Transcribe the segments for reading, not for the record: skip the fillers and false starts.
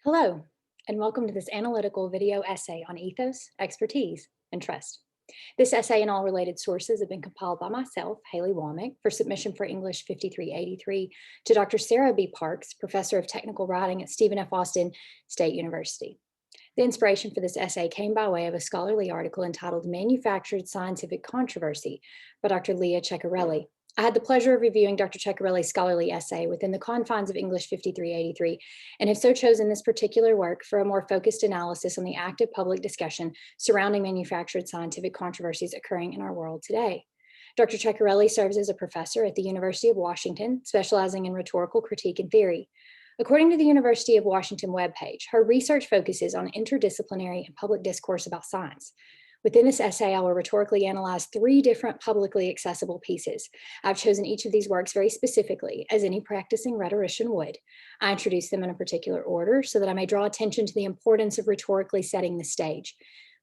Hello, and welcome to this analytical video essay on ethos, expertise, and trust. This essay and all related sources have been compiled by myself, Haley Womack, for submission for English 5383 to Dr. Sarah B. Parks, Professor of Technical Writing at Stephen F. Austin State University. The inspiration for this essay came by way of a scholarly article entitled Manufactured Scientific Controversy by Dr. Leah Ceccarelli. I had the pleasure of reviewing Dr. Ceccarelli's scholarly essay within the confines of English 5383 and have so chosen this particular work for a more focused analysis on the active public discussion surrounding manufactured scientific controversies occurring in our world today. Dr. Ceccarelli serves as a professor at the University of Washington, specializing in rhetorical critique and theory. According to the University of Washington webpage, her research focuses on interdisciplinary and public discourse about science. Within this essay, I will rhetorically analyze 3 different publicly accessible pieces. I've chosen each of these works very specifically, as any practicing rhetorician would. I introduce them in a particular order so that I may draw attention to the importance of rhetorically setting the stage.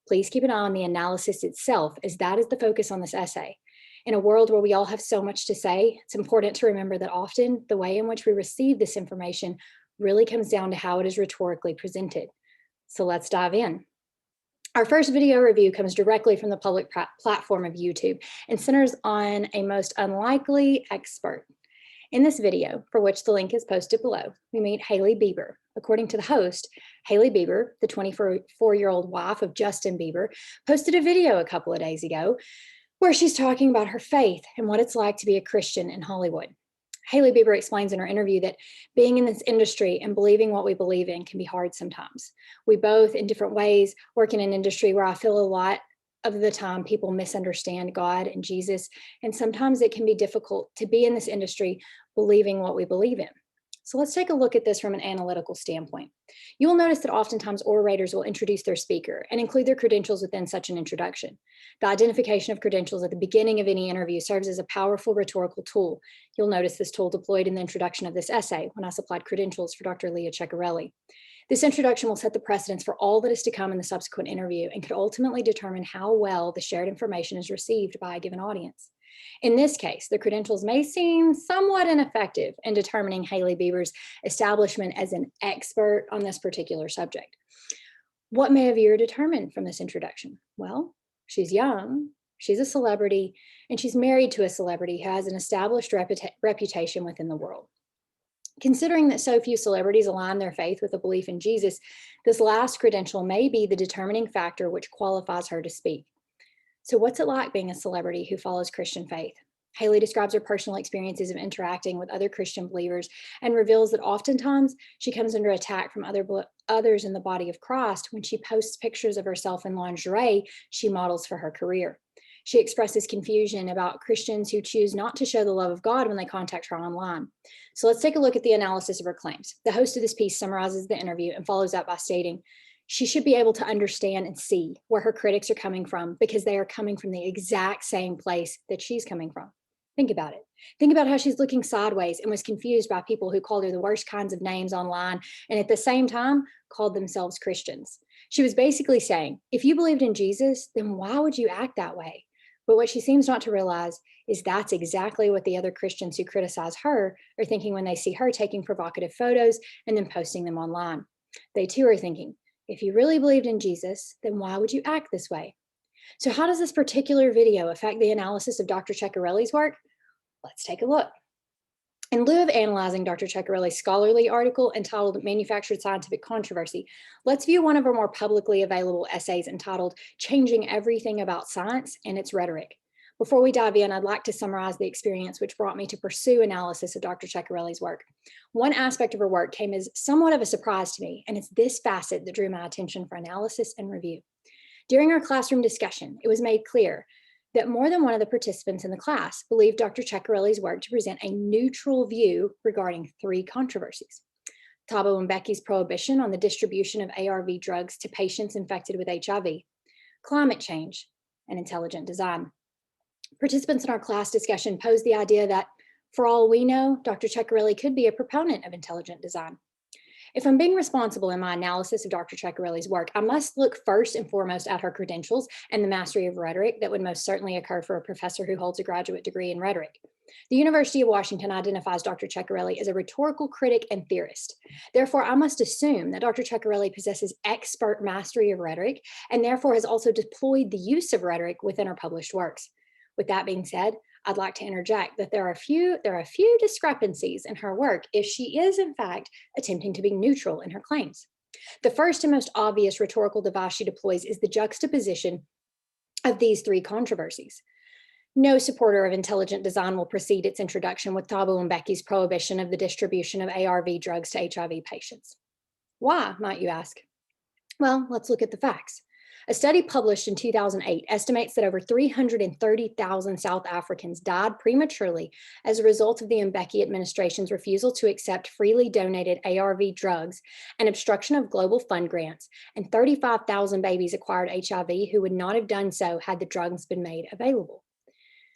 Please keep an eye on the analysis itself, as that is the focus on this essay. In a world where we all have so much to say, it's important to remember that often the way in which we receive this information really comes down to how it is rhetorically presented. So let's dive in. Our first video review comes directly from the public platform of YouTube and centers on a most unlikely expert. In this video, for which the link is posted below, we meet Hailey Bieber. According to the host, Hailey Bieber, the 24-year-old wife of Justin Bieber, posted a video a couple of days ago where she's talking about her faith and what it's like to be a Christian in Hollywood. Hailey Bieber explains in her interview that being in this industry and believing what we believe in can be hard sometimes. We both, in different ways, work in an industry where I feel a lot of the time people misunderstand God and Jesus, and sometimes it can be difficult to be in this industry believing what we believe in. So let's take a look at this from an analytical standpoint. You will notice that oftentimes orators will introduce their speaker and include their credentials within such an introduction. The identification of credentials at the beginning of any interview serves as a powerful rhetorical tool. You'll notice this tool deployed in the introduction of this essay when I supplied credentials for Dr. Leah Ceccarelli. This introduction will set the precedence for all that is to come in the subsequent interview and could ultimately determine how well the shared information is received by a given audience. In this case, the credentials may seem somewhat ineffective in determining Hailey Bieber's establishment as an expert on this particular subject. What may a viewer determine from this introduction? Well, she's young, she's a celebrity, and she's married to a celebrity who has an established reputation within the world. Considering that so few celebrities align their faith with a belief in Jesus, this last credential may be the determining factor which qualifies her to speak. So what's it like being a celebrity who follows Christian faith? Hailey describes her personal experiences of interacting with other Christian believers and reveals that oftentimes she comes under attack from others in the body of Christ when she posts pictures of herself in lingerie she models for her career. She expresses confusion about Christians who choose not to show the love of God when they contact her online. So let's take a look at the analysis of her claims. The host of this piece summarizes the interview and follows up by stating, she should be able to understand and see where her critics are coming from because they are coming from the exact same place that she's coming from. Think about it. Think about how she's looking sideways and was confused by people who called her the worst kinds of names online and at the same time called themselves Christians. She was basically saying, if you believed in Jesus, then why would you act that way? But what she seems not to realize is that's exactly what the other Christians who criticize her are thinking when they see her taking provocative photos and then posting them online. They too are thinking, if you really believed in Jesus, then why would you act this way? So how does this particular video affect the analysis of Dr. Ceccarelli's work? Let's take a look. In lieu of analyzing Dr. Ceccarelli's scholarly article entitled Manufactured Scientific Controversy, let's view one of her more publicly available essays entitled Changing Everything About Science and Its Rhetoric. Before we dive in, I'd like to summarize the experience which brought me to pursue analysis of Dr. Ceccarelli's work. One aspect of her work came as somewhat of a surprise to me, and it's this facet that drew my attention for analysis and review. During our classroom discussion, it was made clear that more than one of the participants in the class believed Dr. Ceccarelli's work to present a neutral view regarding 3 controversies: Thabo Mbeki's prohibition on the distribution of ARV drugs to patients infected with HIV, climate change, and intelligent design. Participants in our class discussion posed the idea that, for all we know, Dr. Ceccarelli could be a proponent of intelligent design. If I'm being responsible in my analysis of Dr. Ceccarelli's work, I must look first and foremost at her credentials and the mastery of rhetoric that would most certainly occur for a professor who holds a graduate degree in rhetoric. The University of Washington identifies Dr. Ceccarelli as a rhetorical critic and theorist. Therefore, I must assume that Dr. Ceccarelli possesses expert mastery of rhetoric and therefore has also deployed the use of rhetoric within her published works. With that being said, I'd like to interject that there are a few discrepancies in her work if she is in fact attempting to be neutral in her claims. The first and most obvious rhetorical device she deploys is the juxtaposition of these three controversies. No supporter of intelligent design will precede its introduction with Thabo Mbeki's prohibition of the distribution of ARV drugs to HIV patients. Why, might you ask? Well, let's look at the facts. A study published in 2008 estimates that over 330,000 South Africans died prematurely as a result of the Mbeki administration's refusal to accept freely donated ARV drugs and obstruction of global fund grants, and 35,000 babies acquired HIV who would not have done so had the drugs been made available.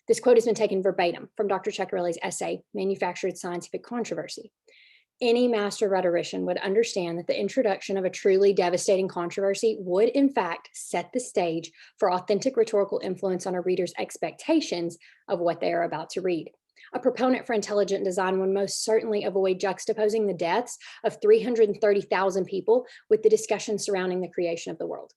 This quote has been taken verbatim from Dr. Ceccarelli's essay, Manufactured Scientific Controversy. Any master rhetorician would understand that the introduction of a truly devastating controversy would, in fact, set the stage for authentic rhetorical influence on a reader's expectations of what they are about to read. A proponent for intelligent design would most certainly avoid juxtaposing the deaths of 330,000 people with the discussion surrounding the creation of the world.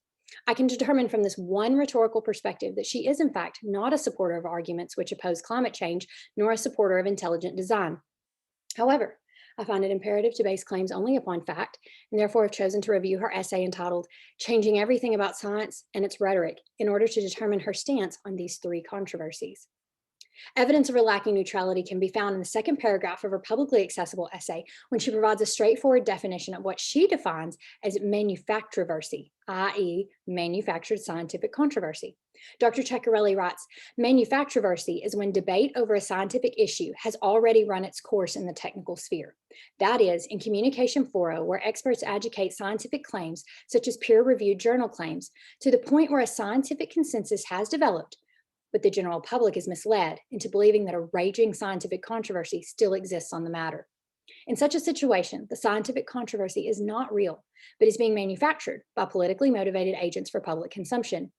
I can determine from this one rhetorical perspective that she is, in fact, not a supporter of arguments which oppose climate change, nor a supporter of intelligent design. However, I find it imperative to base claims only upon fact, and therefore have chosen to review her essay entitled Changing Everything About Science and Its Rhetoric in order to determine her stance on these three controversies. Evidence of her lacking neutrality can be found in the second paragraph of her publicly accessible essay when she provides a straightforward definition of what she defines as manufactureversy, i.e. manufactured scientific controversy. Dr. Ceccarelli writes, manufactureversy is when debate over a scientific issue has already run its course in the technical sphere. That is, in communication fora where experts advocate scientific claims, such as peer-reviewed journal claims, to the point where a scientific consensus has developed, but the general public is misled into believing that a raging scientific controversy still exists on the matter. In such a situation, the scientific controversy is not real, but is being manufactured by politically motivated agents for public consumption.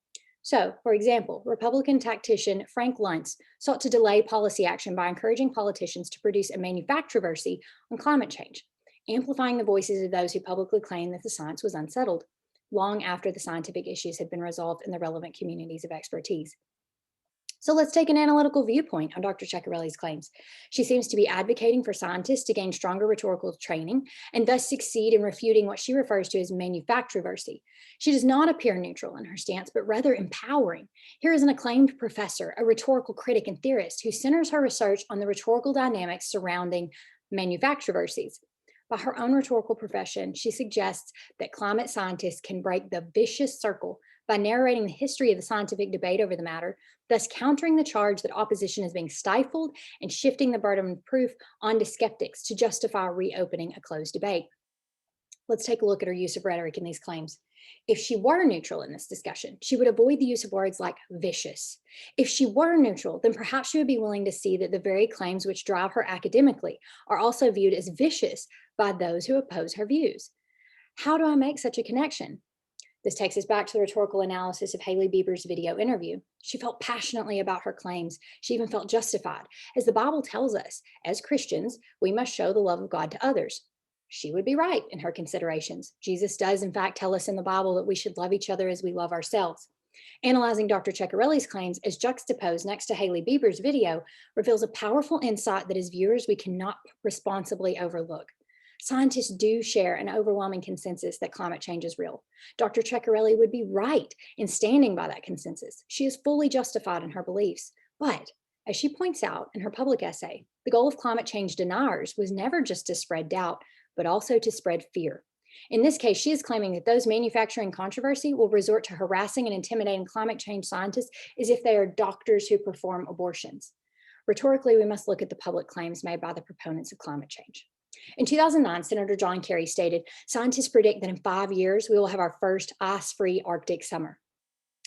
So, for example, Republican tactician Frank Luntz sought to delay policy action by encouraging politicians to produce a manufactureversy on climate change, amplifying the voices of those who publicly claimed that the science was unsettled, long after the scientific issues had been resolved in the relevant communities of expertise. So let's take an analytical viewpoint on Dr. Ceccarelli's claims. She seems to be advocating for scientists to gain stronger rhetorical training and thus succeed in refuting what she refers to as manufactureversy. She does not appear neutral in her stance, but rather empowering. Here is an acclaimed professor, a rhetorical critic and theorist who centers her research on the rhetorical dynamics surrounding manufactureversies. By her own rhetorical profession, she suggests that climate scientists can break the vicious circle by narrating the history of the scientific debate over the matter, thus countering the charge that opposition is being stifled and shifting the burden of proof onto skeptics to justify reopening a closed debate. Let's take a look at her use of rhetoric in these claims. If she were neutral in this discussion, she would avoid the use of words like vicious. If she were neutral, then perhaps she would be willing to see that the very claims which drive her academically are also viewed as vicious by those who oppose her views. How do I make such a connection? This takes us back to the rhetorical analysis of Hailey Bieber's video interview. She felt passionately about her claims. She even felt justified. As the Bible tells us, as Christians, we must show the love of God to others. She would be right in her considerations. Jesus does, in fact, tell us in the Bible that we should love each other as we love ourselves. Analyzing Dr. Ceccarelli's claims as juxtaposed next to Hailey Bieber's video reveals a powerful insight that as viewers we cannot responsibly overlook. Scientists do share an overwhelming consensus that climate change is real. Dr. Ceccarelli would be right in standing by that consensus. She is fully justified in her beliefs. But, as she points out in her public essay, the goal of climate change deniers was never just to spread doubt, but also to spread fear. In this case, she is claiming that those manufacturing controversy will resort to harassing and intimidating climate change scientists as if they are doctors who perform abortions. Rhetorically, we must look at the public claims made by the proponents of climate change. In 2009, Senator John Kerry stated, "Scientists predict that in 5 years, we will have our first ice-free Arctic summer."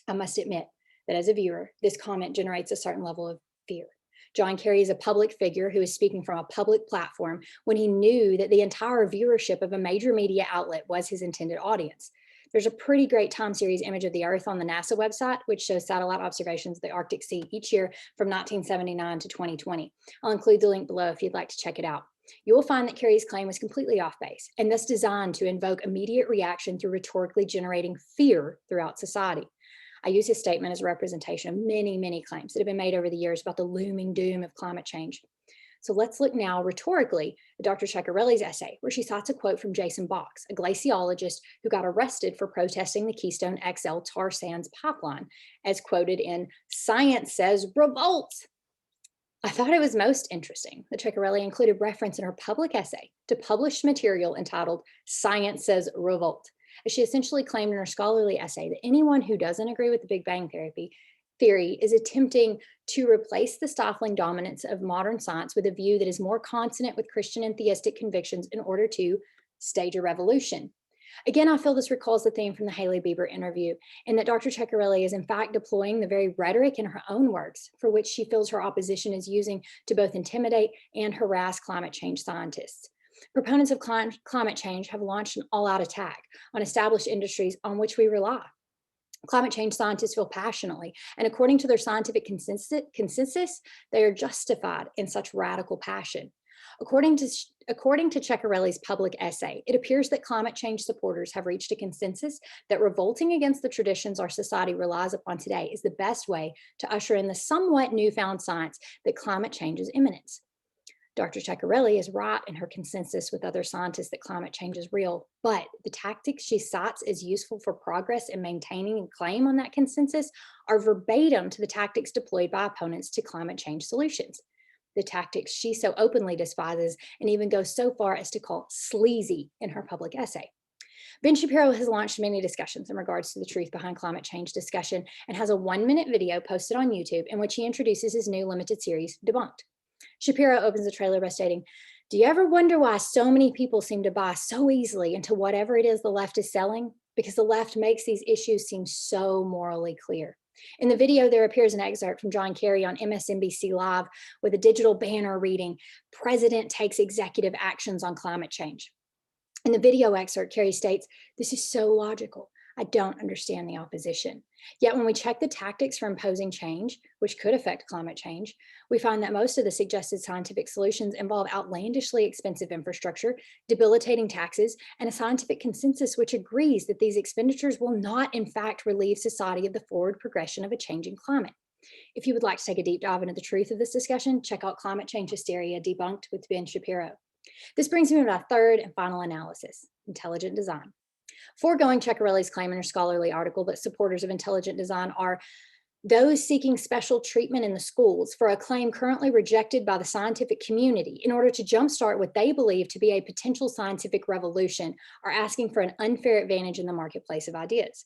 I must admit that as a viewer, this comment generates a certain level of fear. John Kerry is a public figure who is speaking from a public platform when he knew that the entire viewership of a major media outlet was his intended audience. There's a pretty great time series image of the Earth on the NASA website, which shows satellite observations of the Arctic Sea each year from 1979 to 2020. I'll include the link below if you'd like to check it out. You will find that Carey's claim was completely off base and thus designed to invoke immediate reaction through rhetorically generating fear throughout society. I use his statement as a representation of many claims that have been made over the years about the looming doom of climate change. So let's look now rhetorically at Dr. Ceccarelli's essay, where she cites a quote from Jason Box, a glaciologist who got arrested for protesting the Keystone XL tar sands pipeline, as quoted in "Science Says Revolt." I thought it was most interesting that Ceccarelli included reference in her public essay to published material entitled "Science Says Revolt," as she essentially claimed in her scholarly essay that anyone who doesn't agree with the Big Bang theory is attempting to replace the stifling dominance of modern science with a view that is more consonant with Christian and theistic convictions in order to stage a revolution. Again, I feel this recalls the theme from the Haley Bieber interview, and that Dr. Ceccarelli is in fact deploying the very rhetoric in her own words for which she feels her opposition is using to both intimidate and harass climate change scientists. Proponents of climate change have launched an all-out attack on established industries on which we rely. Climate change scientists feel passionately, and according to their scientific consensus, they are justified in such radical passion. According to Ceccarelli's public essay, it appears that climate change supporters have reached a consensus that revolting against the traditions our society relies upon today is the best way to usher in the somewhat newfound science that climate change is imminent. Dr. Ceccarelli is right in her consensus with other scientists that climate change is real, but the tactics she cites as useful for progress in maintaining a claim on that consensus are verbatim to the tactics deployed by opponents to climate change solutions. The tactics she so openly despises and even goes so far as to call sleazy in her public essay. Ben Shapiro has launched many discussions in regards to the truth behind climate change discussion and has a 1-minute video posted on YouTube in which he introduces his new limited series, Debunked. Shapiro opens the trailer by stating, "Do you ever wonder why so many people seem to buy so easily into whatever it is the left is selling? Because the left makes these issues seem so morally clear." In the video, there appears an excerpt from John Kerry on MSNBC Live with a digital banner reading, "President takes executive actions on climate change." In the video excerpt, Kerry states, "This is so logical. I don't understand the opposition." Yet when we check the tactics for imposing change, which could affect climate change, we find that most of the suggested scientific solutions involve outlandishly expensive infrastructure, debilitating taxes, and a scientific consensus which agrees that these expenditures will not in fact relieve society of the forward progression of a changing climate. If you would like to take a deep dive into the truth of this discussion, check out Climate Change Hysteria Debunked with Ben Shapiro. This brings me to my third and final analysis, intelligent design. Foregoing Ceccarelli's claim in her scholarly article that supporters of intelligent design are those seeking special treatment in the schools for a claim currently rejected by the scientific community in order to jumpstart what they believe to be a potential scientific revolution are asking for an unfair advantage in the marketplace of ideas.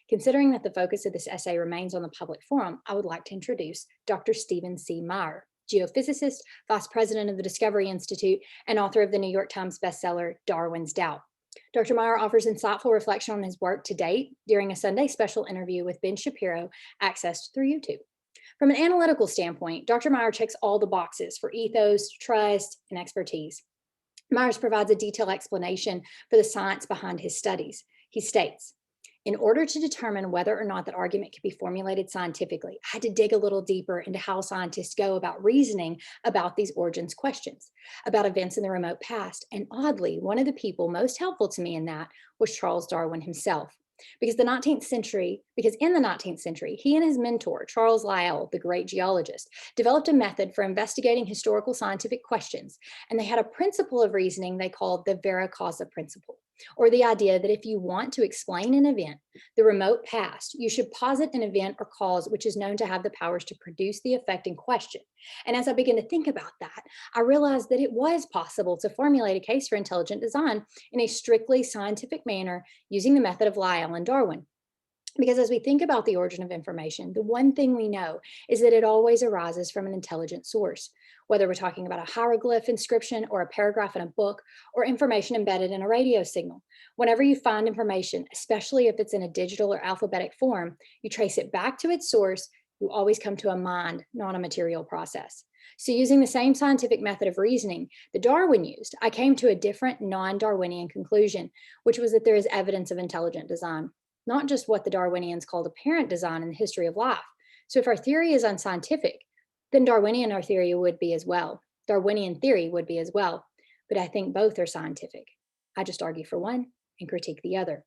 Considering that the focus of this essay remains on the public forum, I would like to introduce Dr. Stephen C. Meyer, geophysicist, vice president of the Discovery Institute, and author of the New York Times bestseller, Darwin's Doubt. Dr. Meyer offers insightful reflection on his work to date during a Sunday special interview with Ben Shapiro, accessed through YouTube. From an analytical standpoint, Dr. Meyer checks all the boxes for ethos, trust, and expertise. Myers provides a detailed explanation for the science behind his studies. He states, "In order to determine whether or not that argument could be formulated scientifically, I had to dig a little deeper into how scientists go about reasoning about these origins questions, about events in the remote past. And oddly, one of the people most helpful to me in that was Charles Darwin himself. Because in the 19th century, he and his mentor, Charles Lyell, the great geologist, developed a method for investigating historical scientific questions, and they had a principle of reasoning they called the vera causa principle, or the idea that if you want to explain an event, the remote past, you should posit an event or cause which is known to have the powers to produce the effect in question. And as I began to think about that, I realized that it was possible to formulate a case for intelligent design in a strictly scientific manner using the method of Lyell and Darwin. Because as we think about the origin of information, the one thing we know is that it always arises from an intelligent source, whether we're talking about a hieroglyph inscription or a paragraph in a book or information embedded in a radio signal. Whenever you find information, especially if it's in a digital or alphabetic form, you trace it back to its source, you always come to a mind, not a material process. So using the same scientific method of reasoning that Darwin used, I came to a different non-Darwinian conclusion, which was that there is evidence of intelligent design, not just what the Darwinians called apparent design in the history of life. So if our theory is unscientific, then Darwinian theory would be as well. But I think both are scientific. I just argue for one and critique the other.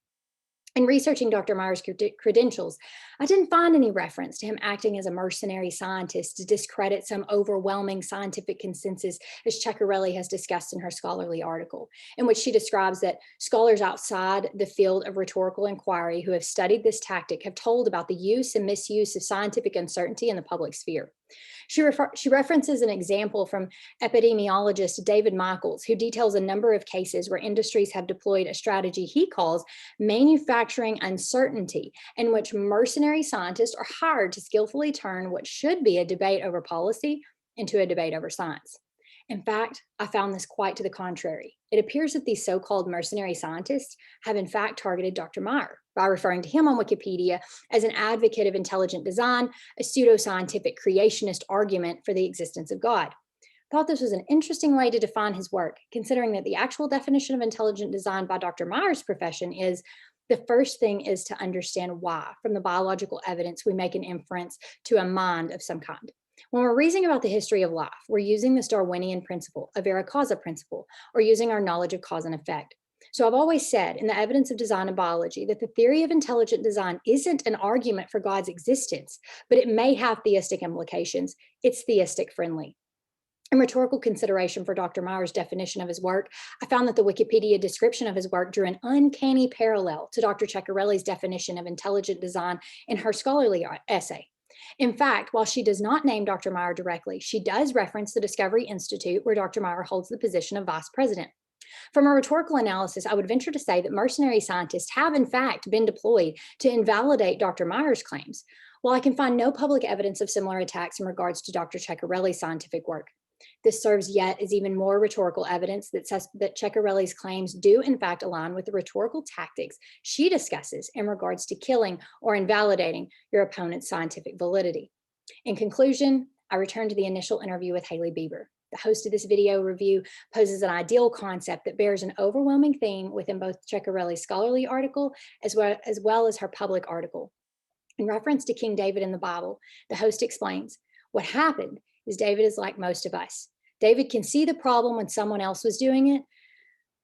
In researching Dr. Meyer's credentials, I didn't find any reference to him acting as a mercenary scientist to discredit some overwhelming scientific consensus, as Ceccarelli has discussed in her scholarly article, in which she describes that scholars outside the field of rhetorical inquiry who have studied this tactic have told about the use and misuse of scientific uncertainty in the public sphere. She references an example from epidemiologist David Michaels, who details a number of cases where industries have deployed a strategy he calls manufacturing uncertainty, in which mercenary scientists are hired to skillfully turn what should be a debate over policy into a debate over science. In fact, I found this quite to the contrary. It appears that these so-called mercenary scientists have in fact targeted Dr. Meyer by referring to him on Wikipedia as an advocate of intelligent design, a pseudoscientific creationist argument for the existence of God. I thought this was an interesting way to define his work, considering that the actual definition of intelligent design by Dr. Meyer's profession is the first thing is to understand why, from the biological evidence, we make an inference to a mind of some kind. When we're reasoning about the history of life, we're using this Darwinian principle, a vera causa principle, or using our knowledge of cause and effect. So I've always said in the evidence of design and biology that the theory of intelligent design isn't an argument for God's existence, but it may have theistic implications. It's theistic friendly. In rhetorical consideration for Dr. Meyer's definition of his work, I found that the Wikipedia description of his work drew an uncanny parallel to Dr. Ceccarelli's definition of intelligent design in her scholarly essay. In fact, while she does not name Dr. Meyer directly, she does reference the Discovery Institute, where Dr. Meyer holds the position of vice president. From a rhetorical analysis, I would venture to say that mercenary scientists have in fact been deployed to invalidate Dr. Meyer's claims, while I can find no public evidence of similar attacks in regards to Dr. Ceccarelli's scientific work. This serves yet as even more rhetorical evidence that says that Ceccarelli's claims do in fact align with the rhetorical tactics she discusses in regards to killing or invalidating your opponent's scientific validity. In conclusion, I return to the initial interview with Hailey Bieber. The host of this video review poses an ideal concept that bears an overwhelming theme within both Ceccarelli's scholarly article as well as her public article. In reference to King David in the Bible, the host explains, what happened is David is like most of us. David can see the problem when someone else was doing it,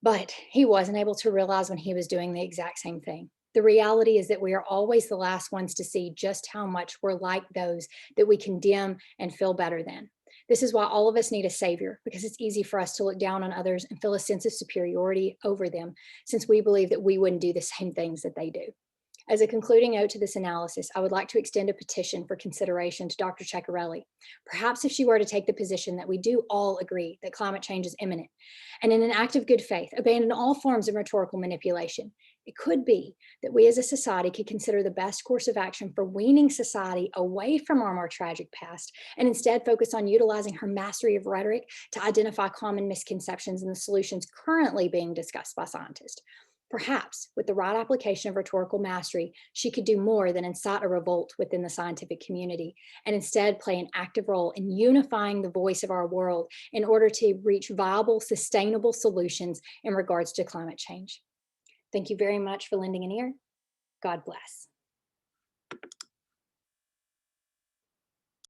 but he wasn't able to realize when he was doing the exact same thing. The reality is that we are always the last ones to see just how much we're like those that we condemn and feel better than. This is why all of us need a savior, because it's easy for us to look down on others and feel a sense of superiority over them, since we believe that we wouldn't do the same things that they do. As a concluding note to this analysis, I would like to extend a petition for consideration to Dr. Ceccarelli. Perhaps if she were to take the position that we do all agree that climate change is imminent, and in an act of good faith, abandon all forms of rhetorical manipulation, it could be that we as a society could consider the best course of action for weaning society away from our more tragic past, and instead focus on utilizing her mastery of rhetoric to identify common misconceptions and the solutions currently being discussed by scientists. Perhaps, with the right application of rhetorical mastery, she could do more than incite a revolt within the scientific community, and instead play an active role in unifying the voice of our world in order to reach viable, sustainable solutions in regards to climate change. Thank you very much for lending an ear. God bless.